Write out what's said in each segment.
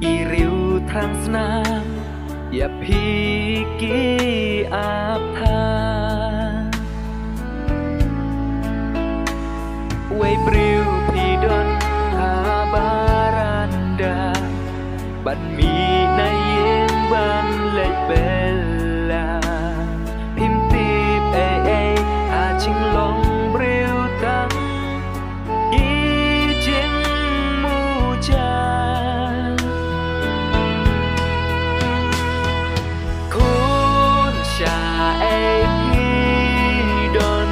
อีริวทางสนามอย่าพีกี้อาบทาไว้ปริวพี่ดนหาบารันดาบันมีในเย็นบันเล็กเบลลาพิมพ์ตีบอาชิงลงปริวตังอีจิงมูจาคุณชาพี่ดน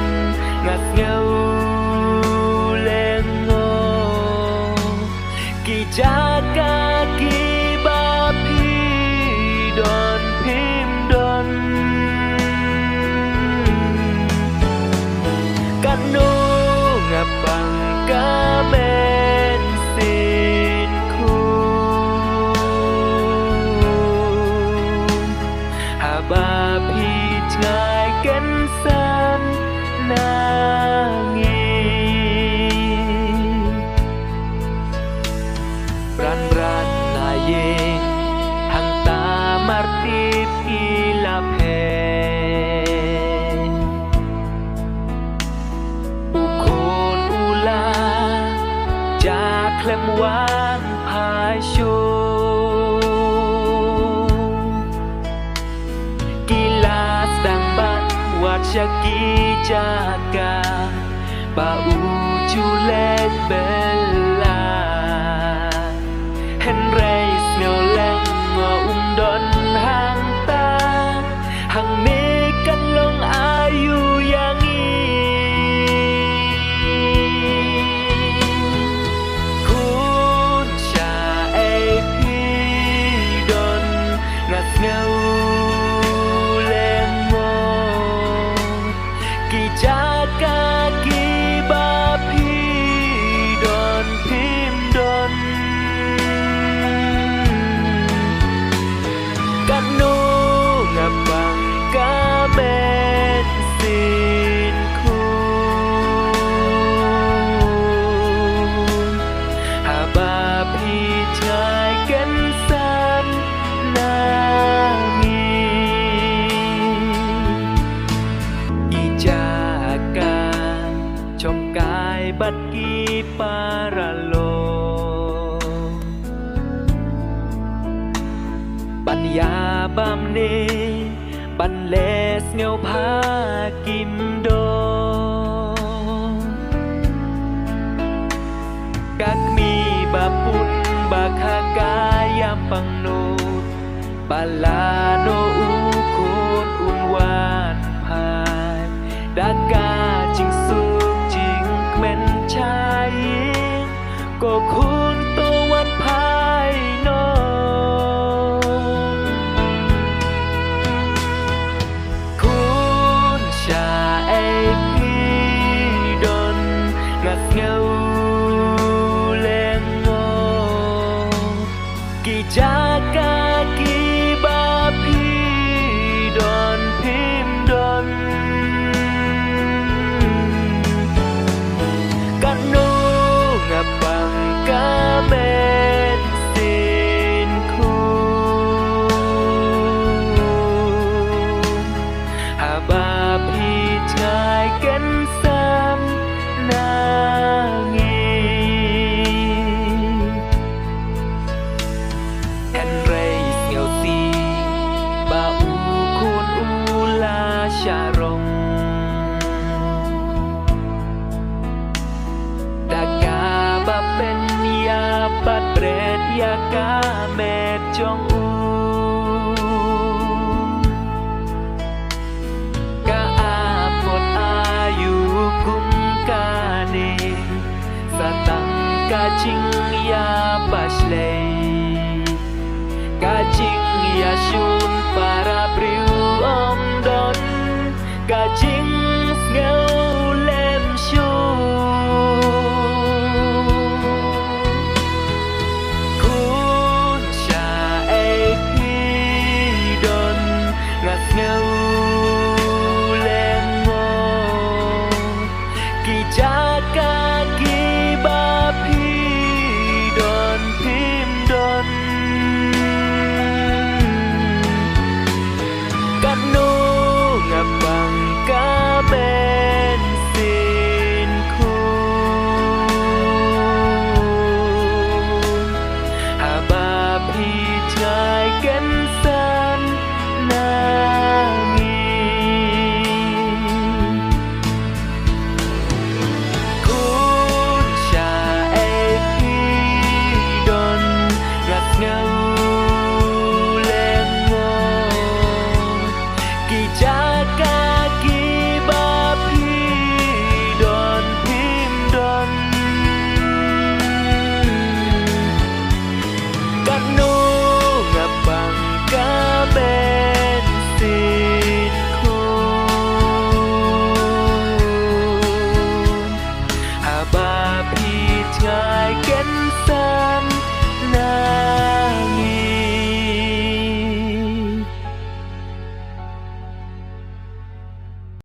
งัดเงาjaga kiba pidon pimdon kanu ngapang kamen sinku haba pijai kensan nangi ran na yeng hang ta martip ilaphe u khôn u la ja khlem wang phai shu kila sang ban wat shaki jaga ba u chu len bella Race ngầu leng ngò đon hang ta hang ni kan long ayu yang kun cha pi don ngat ngầu leng ngò ki jaga ki ba pi don pim don kanu ngapang kamen sinku haba pijai kensan nangi ijaka chom kai bat ki paraloปัญญาบำเนบันเลสเงาพากิมโดกักมีบาปุนบาคากายามปังโนดบาลาโนอูโคนอุ่นวานพายดากาจิงสุกจิงเม่นชายก็คุณตัววันพายโนjaga kiba pidon pimdon kanu ngapang kamen sinku haba pijai kensan nangi Sharong daga bapen ya pat bred ya ka met jong